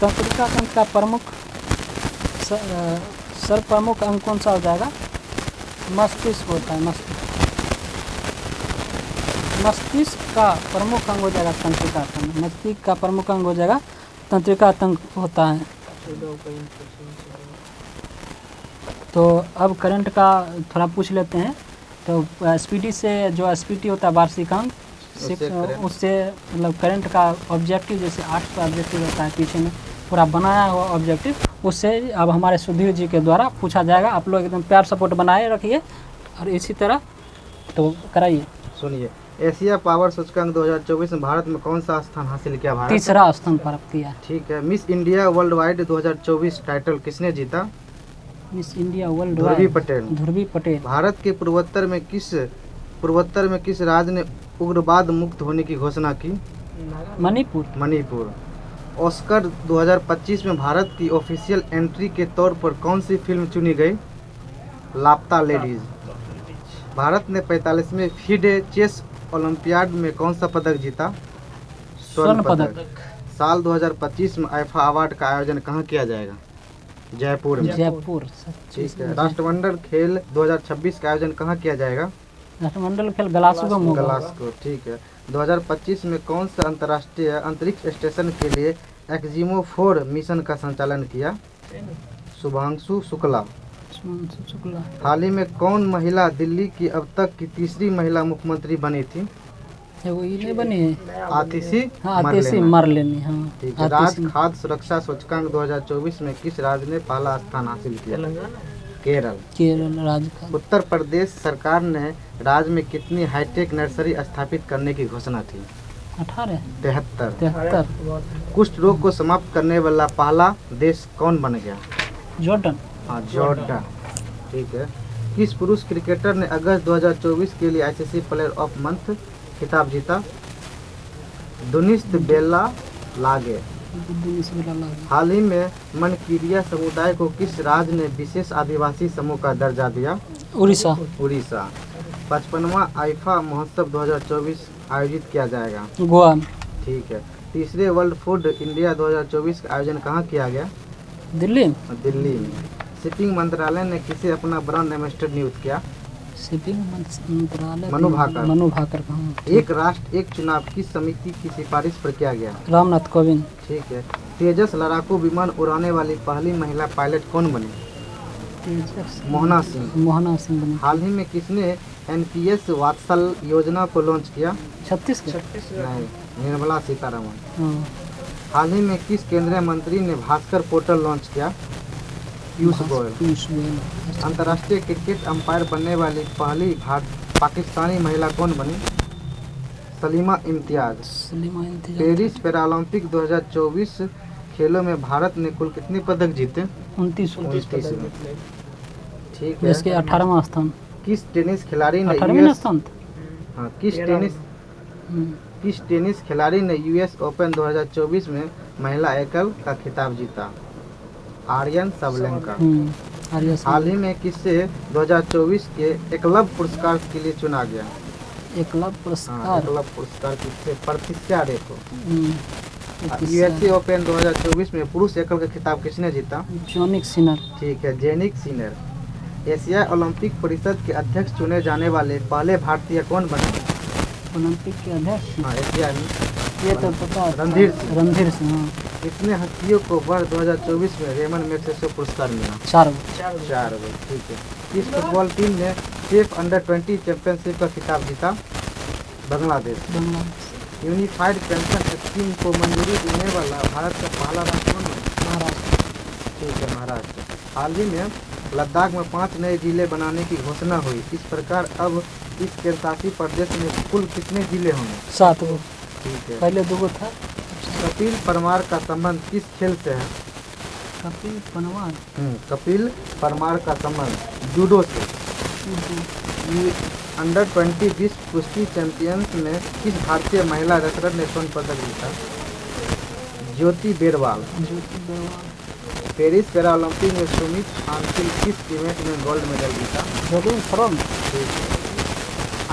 तंत्रिका तंत्र का प्रमुख सर्वप्रमुख अंग कौन सा हो जाएगा? मस्तिष्क होता है, मस्तिष्क का प्रमुख अंग हो जाएगा तंत्रिका तंत्र। मस्तिष्क का प्रमुख अंग हो जाएगा तंत्रिका तंत्र होता है। तो अब करंट का थोड़ा पूछ लेते हैं। तो एसपीटी से जो एसपीटी होता है वार्षिकांक, उससे मतलब करंट का ऑब्जेक्टिव जैसे 800 ऑब्जेक्टिव होता है पीछे में पूरा बनाया हुआ ऑब्जेक्टिव, उससे अब हमारे सुधीर जी के द्वारा पूछा जाएगा। आप लोग एकदम प्यार सपोर्ट बनाए रखिए और इसी तरह तो कराइए। सुनिए, एशिया पावर सूचकांक 2024 में भारत में कौन सा स्थान हासिल किया? भारत 3रा स्थान प्राप्त किया। ठीक है। Miss India world wide 2024 title किसने जीता? मिस इंडिया वर्ल्ड ध्रुवी पटेल। ध्रुवी पटेल। भारत के पूर्वोत्तर में किस राज्य ने उग्रवाद मुक्त होने की घोषणा की? मणिपुर। ऑस्कर 2025 में भारत की ऑफिशियल एंट्री के तौर पर कौन सी फिल्म चुनी गई? लापता लेडीज। भारत ने 45वें फीडे चेस ओलंपियाड में कौन सा पदक जीता? स्वर्ण पदक। साल 2025 में आईफा अवार्ड का आयोजन कहाँ किया जाएगा? जयपुर में। ठीक है। राष्ट्रमंडल खेल 2026 का आयोजन कहाँ किया जाएगा? राष्ट्रमंडल खेल ग्लासगो। ठीक है। 2025 में कौन सा अंतर्राष्ट्रीय अंतरिक्ष स्टेशन के लिए एक्जिमो 4 मिशन का संचालन किया? शुभांशु शुक्ला। हाल ही में कौन महिला दिल्ली की अब तक की तीसरी महिला मुख्यमंत्री बनी थी? आतिशी मरलेनी। ठीक है। राज्य खाद्य सुरक्षा सूचकांक 2024 में किस राज्य ने पहला स्थान हासिल किया? केरल राज्य का। उत्तर प्रदेश सरकार ने राज्य में कितनी हाईटेक नर्सरी स्थापित करने की घोषणा थी? 73। कुष्ठ रोग को समाप्त करने वाला पहला देश कौन बन गया? जॉर्डन। हाँ, जॉर्डन। ठीक है। किस पुरुष क्रिकेटर ने अगस्त 2024 के लिए आईसीसी प्लेयर ऑफ मंथ खिताब जीता? दुनिस्त बेला लागे। हाल ही में मनकीरिया समुदाय को किस राज्य ने विशेष आदिवासी समूह का दर्जा दिया? उड़ीसा। 55वां आईफा महोत्सव 2024 आयोजित किया जाएगा? गोवा। ठीक है। तीसरे वर्ल्ड फूड इंडिया 2024 का आयोजन कहाँ किया गया? दिल्ली में। शिपिंग मंत्रालय ने किसे अपना ब्रांड एम्बेसडर नियुक्त किया? शिपिंग मंत्रालय मनु भाकर। एक राष्ट्र एक चुनाव किस समिति की सिफारिश पर किया गया? रामनाथ कोविंद। ठीक है। तेजस लड़ाकू विमान उड़ाने वाली पहली महिला पायलट कौन बनी? मोहना सिंह बनी। हाल ही में किसने एनपीएस वात्सल योजना को लॉन्च किया? छत्तीसगढ़। निर्मला सीतारमण। हाल ही में किस केंद्रीय मंत्री ने भास्कर पोर्टल लॉन्च किया? पीयूष गोयल। अंतर्राष्ट्रीय क्रिकेट अंपायर बनने वाली पहली पाकिस्तानी महिला कौन बनी? सलीमा इम्तियाज। पेरिस पैरालंपिक 2024 खेलों में भारत ने कुल कितने पदक जीते? 29 में। ठीक है। इसके 18वां स्थान। किस टेनिस खिलाड़ी ने हाँ, हम्म, किस टेनिस खिलाड़ी ने यूएस ओपन 2024 में महिला एकल का खिताब जीता? आर्यन सबलेंका। आर्या हाल ही में किसे 2024 के एकलव्य पुरस्कार के लिए चुना गया? एकलव्य हाँ, पुरस्कार। एकलव्य पुरस्कार किससे? प्रतिष्ठा देखो। हम्म, यूएसए ओपन 2024 में पुरुष एकल का खिताब किसने जीता? जॉनिक सिनर। ठीक है, जेनिक सिनर। एशिया ओलंपिक परिषद के अध्यक्ष चुने जाने वाले पहले भारतीय कौन बने? ओलंपिक के अध्यक्ष हाँ, एशिया में ये तो पता है। रणधीर सिंह। रणधीर सिंह, हाँ। कितने हस्तियों को वर्ष 2024 में रेमन मैग्सेसे पुरस्कार मिला? 4 4 गो। ठीक है। किस फुटबॉल टीम ने सेफ अंडर 20 चैंपियनशिप का खिताब जीता? Bangladesh. Bangladesh. Unified pension scheme को मंजूरी देने वाला भारत का पहला राज्य कौन है? महाराष्ट्र। ठीक है, महाराष्ट्र। हाल ही में लद्दाख में 5 नए जिले बनाने की घोषणा हुई। इस प्रकार अब इस केंद्रशासित प्रदेश में कुल कितने जिले होंगे? 7 गो। ठीक है। पहले 2 गो था। कपिल परमार का संबंध किस खेल से है? कपिल परमार। कपिल परमार का संबंध जूडो से। ये अंडर 20 विश्व कुश्ती चैंपियंस में किस भारतीय महिला रेसलर ने स्वर्ण पदक जीता? ज्योति बेरवाल। ज्योति बेरवाल। पेरिस पैरा ओलंपिक में सुमित आंसिल किस इवेंट में गोल्ड मेडल जीता? Jogging from.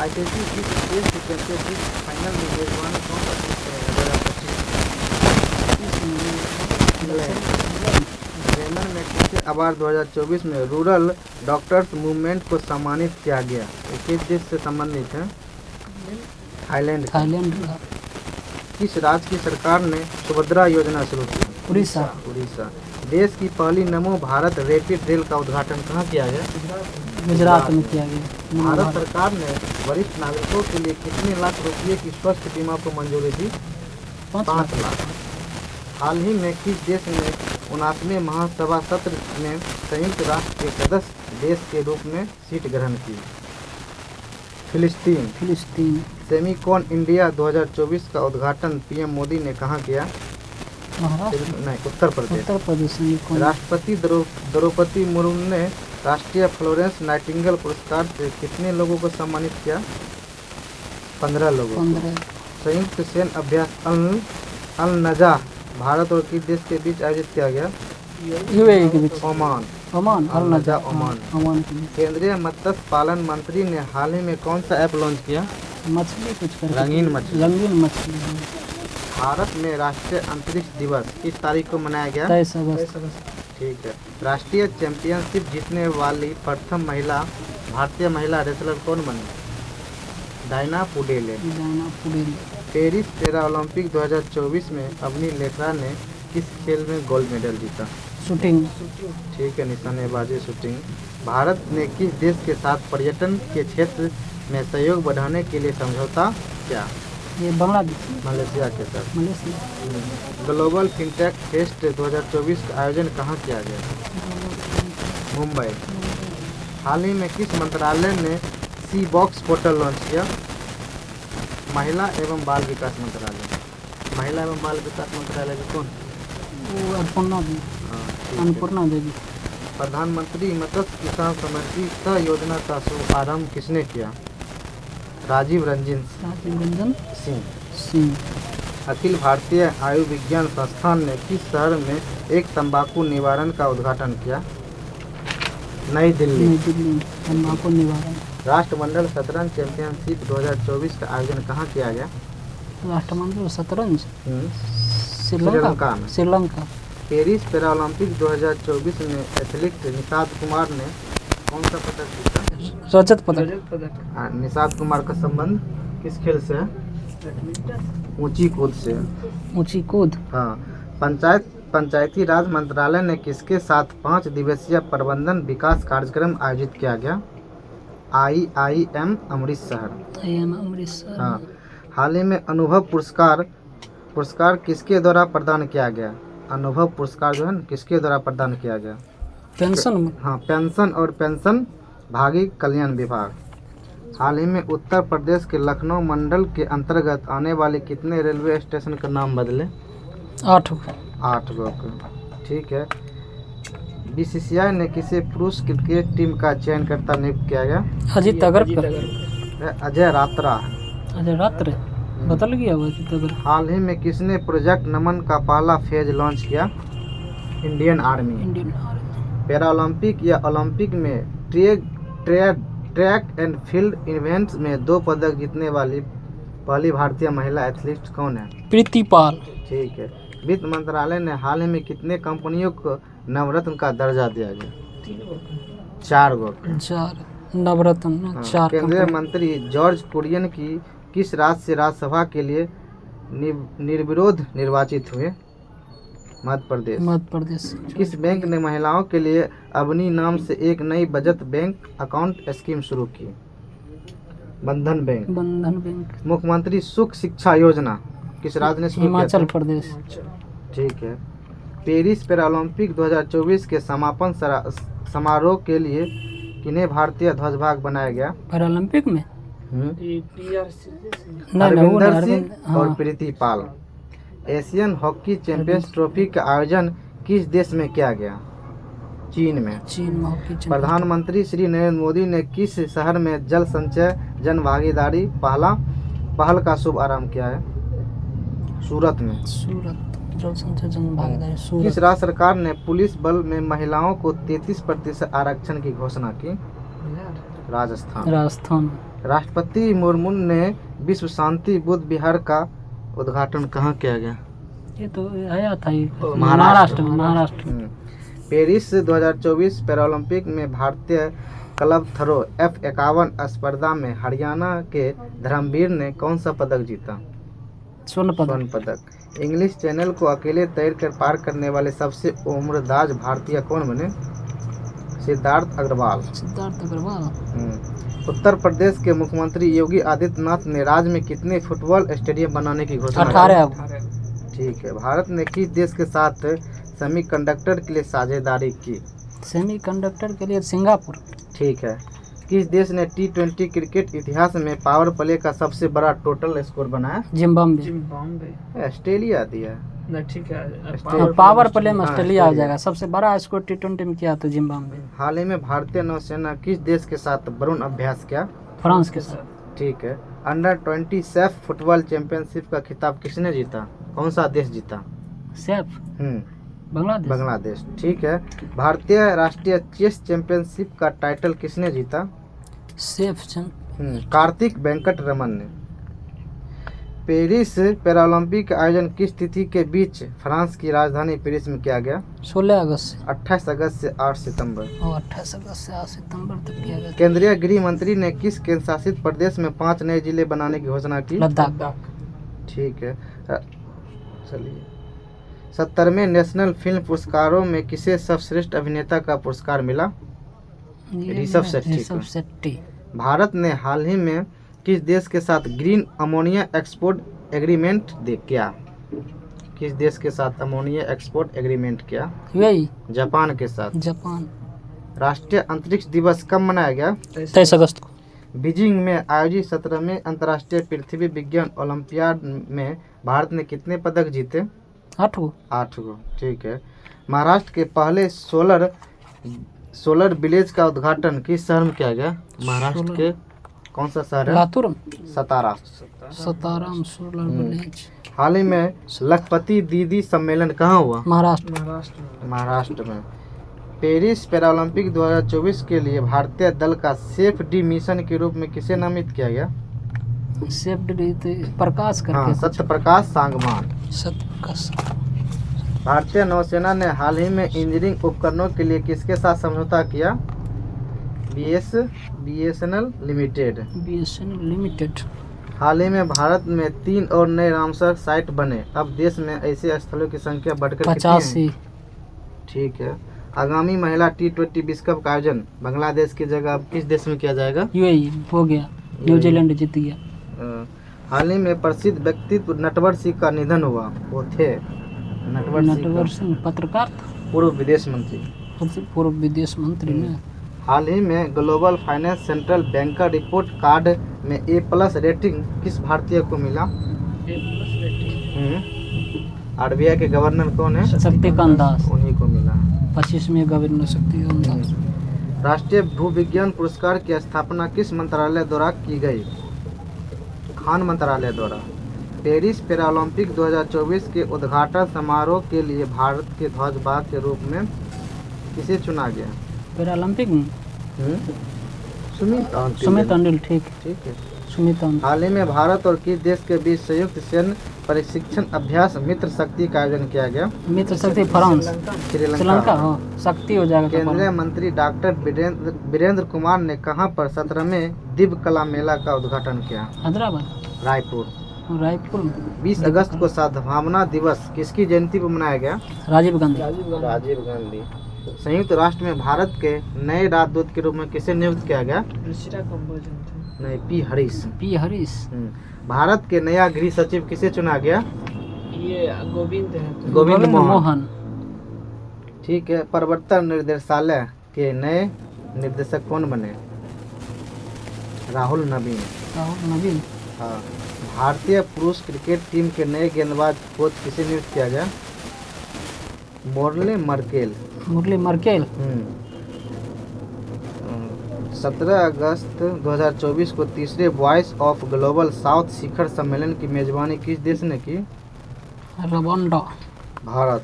आईसीसी किस टेस्ट चैंपियनशिप फाइनल में मेजबान कौन सा देश है 2025? रेमन मैग्सेसे अवार्ड 2024 में रूरल डॉक्टर्स मूवमेंट को सम्मानित किया गया। ये किस देश से संबंधित है? थाईलैंड। थाईलैंड। किस राज्य की सरकार ने सुभद्रा योजना शुरू की? उड़ीसा। उड़ीसा। देश की पहली नमो भारत रैपिड रेल का उद्घाटन कहाँ किया गया? गुजरात में किया गया। भारत सरकार ने वरिष्ठ नागरिकों के लिए कितने लाख रुपए की स्वास्थ्य बीमा को मंजूरी दी? 5 लाख। हाल ही में किस देश ने 79वें महासभा सत्र में संयुक्त राष्ट्र के सदस्य देश के रूप में सीट ग्रहण की? फिलिस्तीन। सेमीकॉन इंडिया 2024 का उद्घाटन पीएम मोदी ने कहाँ किया? महाराष्ट्र। नहीं, उत्तर प्रदेश। उत्तर प्रदेश में। राष्ट्रपति द्रौपदी मुर्मू ने राष्ट्रीय फ्लोरेंस नाइटिंगेल पुरस्कार से कितने लोगों को सम्मानित किया? 15 लोगों को। 15। संयुक्त सैन्य अभ्यास अल नजा भारत और किस देश के बीच आयोजित किया गया? यूएई के बीच। ओमान। अल नजा। ओमान। ओमान के बीच। केंद्रीय मत्स्य पालन मंत्री ने हाल ही में कौन सा ऐप लॉन्च किया? मछली कुछ कर। रंगीन मछली। रंगीन मछली। भारत में राष्ट्रीय अंतरिक्ष दिवस किस तारीख को मनाया गया? 23 अगस्त। ठीक है। राष्ट्रीय चैंपियनशिप जीतने वाली प्रथम भारतीय महिला रेसलर कौन बनी? डायना पुडेले। पेरिस पैरा ओलंपिक 2024 में अवनी लेखरा ने किस खेल में गोल्ड मेडल जीता? शूटिंग। ठीक है, निशानेबाजी शूटिंग। भारत ने किस देश के साथ पर्यटन के क्षेत्र में सहयोग बढ़ाने के लिए समझौता किया? ये बांग्लादेश। मलेशिया के साथ। मलेशिया। ग्लोबल फिनटेक फेस्ट 2024 का आयोजन कहाँ किया गया? मुंबई। हाल ही में किस मंत्रालय ने सी बॉक्स पोर्टल लॉन्च किया? महिला एवं बाल विकास मंत्रालय। महिला एवं बाल विकास मंत्रालय के कौन? वो अन्नपूर्णा देवी। हाँ, ठीक है। अन्नपूर्णा देवी। प्रधानमंत्री मत्स्य किसान समृद्धि योजना का शुभारंभ किसने किया? राजीव रंजन सिंह। अखिल भारतीय आयुर्विज्ञान संस्थान ने किस शहर में एक तंबाकू निवारण का उद्घाटन किया? नई दिल्ली। तंबाकू निवारण। राष्ट्रमंडल शतरंज चैंपियनशिप 2024 का आयोजन कहाँ किया गया? राष्ट्रमंडल शतरंज श्रीलंका में। श्रीलंका। पेरिस पैरा ओलंपिक 2024 में एथलीट निषाद कुमार ने कौन सा पदक जीता? रजत पदक। निषाद कुमार का संबंध किस खेल से है? ऊंची कूद से। ऊंची कूद। हाँ। पंचायती राज मंत्रालय ने किसके साथ 5 दिवसीय प्रबंधन विकास कार्यक्रम आयोजित किया गया? IIM अमृतसर। हाँ। हाल ही में अनुभव पुरस्कार किसके द्वारा प्रदान किया गया? अनुभव पुरस्कार जो है ना, किसके द्वारा प्रदान किया गया? पेंशन। हाँ, पेंशन और पेंशन भागी कल्याण विभाग। हाल ही में उत्तर प्रदेश के लखनऊ मंडल के अंतर्गत आने वाले कितने रेलवे स्टेशन का नाम बदले? 8 गो। ठीक है। बीसीसीआई ने किसे पुरुष क्रिकेट टीम का चयनकर्ता नियुक्त किया गया? अजीत अगरकर। अजय रात्रा। अच्छा रात्र बदल गया हुआ है तो हाल ही में किसने प्रोजेक्ट नमन का पहला फेज लॉन्च किया? Indian army. Indian army. Paralympic या ओलंपिक में ट्रैक एंड फील्ड इवेंट्स में 2 पदक जीतने वाली पहली भारतीय महिला एथलीट कौन है? प्रीति पाल। ठीक है। वित्त मंत्रालय ने हाल ही में कितने कंपनियों को नवरत्न का दर्जा दिया गया? 4 गो। 4 नवरत्न 4। केंद्रीय मंत्री जॉर्ज कुरियन की किस राज्य से राज्यसभा के लिए निर्विरोध निर्वाचित हुए? मध्य प्रदेश। मध्य प्रदेश। किस बैंक ने महिलाओं के लिए अवनी नाम से एक नई बचत बैंक अकाउंट स्कीम शुरू की? बंधन बैंक। बंधन बैंक। मुख्यमंत्री सुख शिक्षा योजना किस राज्य ने शुरू किया? हिमाचल प्रदेश। ठीक है। पेरिस पैरालंपिक 2024 के समापन समारोह के लिए किन्हें भारतीय ध्वजभाग बनाया गया? पैरालंपिक में हरविंदर सिंह और प्रीति पाल। एशियन हॉकी चैंपियंस ट्रॉफी का आयोजन किस देश में किया गया? चीन में। चीन में हॉकी चैंपियन। प्रधानमंत्री श्री नरेंद्र मोदी ने किस शहर में जल संचय जन भागीदारी पहल का शुभ आरंभ किया है? सूरत में। सूरत जल संचय जन भागीदारी किस सूरत। राज्य सरकार ने पुलिस बल में महिलाओं को 33% आरक्षण की घोषणा की? राजस्थान। राजस्थान। राष्ट्रपति मुर्मू ने विश्व शांति बुद्ध विहार का उद्घाटन कहाँ किया गया? ये तो आया था ये महाराष्ट्र। महाराष्ट्र। पेरिस 2024 पैरालंपिक में भारतीय क्लब थ्रो F51 स्पर्धा में हरियाणा के धर्मवीर ने कौन सा पदक जीता? स्वर्ण पदक। इंग्लिश चैनल को अकेले तैरकर पार करने वाले सबसे उम्रदराज भारतीय कौन बने? सिद्धार्थ अग्रवाल। सिद्धार्थ अग्रवाल। उत्तर प्रदेश के मुख्यमंत्री योगी आदित्यनाथ ने राज्य में कितने फुटबॉल स्टेडियम बनाने की घोषणा की? 18। ठीक है। भारत ने किस देश के साथ सेमीकंडक्टर के लिए साझेदारी की? सेमीकंडक्टर के लिए सिंगापुर। ठीक है। किस देश ने T20 क्रिकेट इतिहास में पावर प्ले का सबसे बड़ा टोटल स्कोर बनाया? जिम्बाब्वे। ऑस्ट्रेलिया दिया। ठीक है। पावर प्ले में ऑस्ट्रेलिया आ जाएगा। सबसे बड़ा स्कोर T20 में किया तो जिम्बाब्वे। हाल ही में भारतीय नौसेना किस देश के साथ वरुण अभ्यास किया? फ्रांस के साथ। ठीक है। अंडर 20 सेफ फुटबॉल चैंपियनशिप का खिताब किसने जीता? कौन सा देश जीता? सेफ बांग्लादेश। ठीक है। भारतीय राष्ट्रीय चेस चैंपियनशिप का टाइटल किसने जीता? सेफ कार्तिक वेंकट रमन ने। पेरिस पैरालंपिक का आयोजन किस तिथि के बीच फ्रांस की राजधानी पेरिस में किया गया? 16 अगस्त से। 28 अगस्त से 8 सितंबर। 28 अगस्त से 8 सितंबर तक किया गया। केंद्रीय गृह मंत्री ने किस केंद्र शासित प्रदेश में 5 नए जिले बनाने की घोषणा की? लद्दाख। ठीक है। चलिए। 70वें नेशनल फिल्म पुरस्कारों में किसे सर्वश्रेष्ठ अभिनेता का पुरस्कार मिला? ऋषभ शेट्टी। भारत ने हाल ही में किस देश के साथ ग्रीन अमोनिया एक्सपोर्ट एग्रीमेंट किया? किस देश के साथ अमोनिया एक्सपोर्ट एग्रीमेंट किया? यही जापान के साथ। जापान। राष्ट्रीय अंतरिक्ष दिवस कब मनाया गया? 23 अगस्त को। बीजिंग में आयोजित 17वें अंतर्राष्ट्रीय पृथ्वी विज्ञान ओलंपियाड में भारत ने कितने पदक जीते? 8 गो। 8 गो। ठीक है। महाराष्ट्र के पहले सोलर विलेज का उद्घाटन किस शहर में किया गया? महाराष्ट्र के कौन सा शहर है? लातूर। सतारा में सोलर विलेज। हाल ही में लखपति दीदी सम्मेलन कहाँ हुआ? महाराष्ट्र में। पेरिस पैरालंपिक 2024 के लिए भारतीय दल का सेफ डी मिशन के रूप में किसे नामित किया गया? सेफ डी प्रकाश करके। सत्य प्रकाश सांगवान। सत्य। भारतीय नौसेना ने हाल ही में इंजीनियरिंग उपकरणों के लिए किसके साथ समझौता किया? BSNL limited. हाल ही में भारत में 3 और नए रामसर साइट बने। अब देश में ऐसे स्थलों की संख्या बढ़कर 85। ठीक है। आगामी महिला T20 विश्व कप का आयोजन बांग्लादेश की जगह अब किस देश में किया जाएगा? UAE हो गया। न्यूजीलैंड जीत गया। हाल ही में प्रसिद्ध व्यक्तित्व नटवर सिंह का निधन हुआ। वो थे नटवर सिंह पत्रकार, पूर्व विदेश मंत्री ने। हाल ही में global finance central banker report card में A+ रेटिंग किस भारतीय को मिला? RBI के गवर्नर कौन है? शक्तिकांत दास। उन्हीं को मिला। 25वें गवर्नर शक्तिकांत दास। राष्ट्रीय भूविज्ञान पुरस्कार की स्थापना किस मंत्रालय द्वारा की गई? खान मंत्रालय द्वारा पेरिस पैरालंपिक 2024 के उद्घाटन समारोह के लिए भारत के ध्वजवाहक के रूप में किसे चुना गया? पैरालंपिक में सुमित सुमित अंडिल, ठीक है। सुमित अंडिल। हाल ही में भारत और किस देश के बीच संयुक्त सैन्य प्रशिक्षण अभ्यास मित्र शक्ति का आयोजन किया गया? मित्र शक्ति फ्रांस, श्रीलंका हो शक्ति हो जाएगा। केंद्रीय मंत्री डॉक्टर वीरेंद्र कुमार ने कहां पर 17वें दिव्य कला मेला का उद्घाटन किया? हैदराबाद, रायपुर में। 20 अगस्त को सद्भावना दिवस किसकी जयंती पर मनाया गया? राजीव गांधी। राजीव गांधी। संयुक्त राष्ट्र में भारत के नए राजदूत के रूप में किसे नियुक्त किया गया? नहीं, पी हरीश। भारत के नया गृह सचिव किसे चुना गया? ये गोविंद मोहन। ठीक है। प्रवर्तन निर्देशालय के नए निर्देशक कौन बने? राहुल नवीन। हाँ। भारतीय पुरुष क्रिकेट टीम के नए गेंदबाज कोच किसे नियुक्त किया गया? मुरली मर्केल। 17 अगस्त 2024 को तीसरे वॉइस ऑफ ग्लोबल साउथ शिखर सम्मेलन की मेजबानी किस देश ने की? रवांडा, भारत।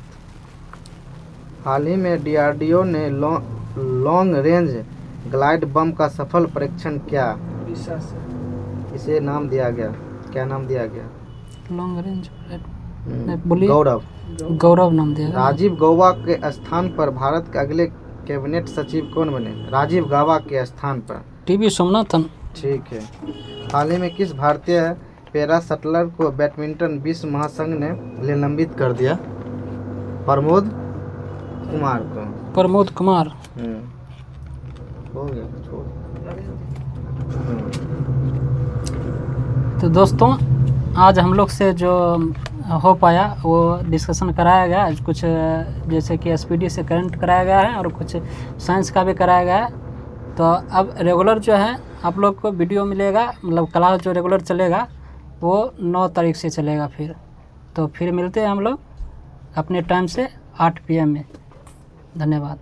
हाल ही में डीआरडीओ ने लॉन्ग रेंज ग्लाइड बम का सफल परीक्षण किया। इसे नाम दिया गया, क्या नाम दिया गया? लॉन्ग रेंज गौरव नाम दिया। राजीव गौबा के स्थान पर भारत के अगले कैबिनेट सचिव कौन बने? राजीव गौबा के स्थान पर टीवी सोमनाथन। ठीक है। हाल ही में किस भारतीय पैरा शटलर को बैडमिंटन विश्व महासंघ ने निलंबित कर दिया? प्रमोद कुमार। हो गया। तो दोस्तों, आज हम लोग से जो हो पाया वो डिस्कशन कराया गया। कुछ जैसे कि एसपीडी से करंट कराया गया है और कुछ साइंस का भी कराया गया है। तो अब रेगुलर जो है आप लोग को वीडियो मिलेगा, मतलब क्लास जो रेगुलर चलेगा वो 9 तारीख से चलेगा। फिर मिलते हैं हम लोग अपने टाइम से 8 PM में। धन्यवाद।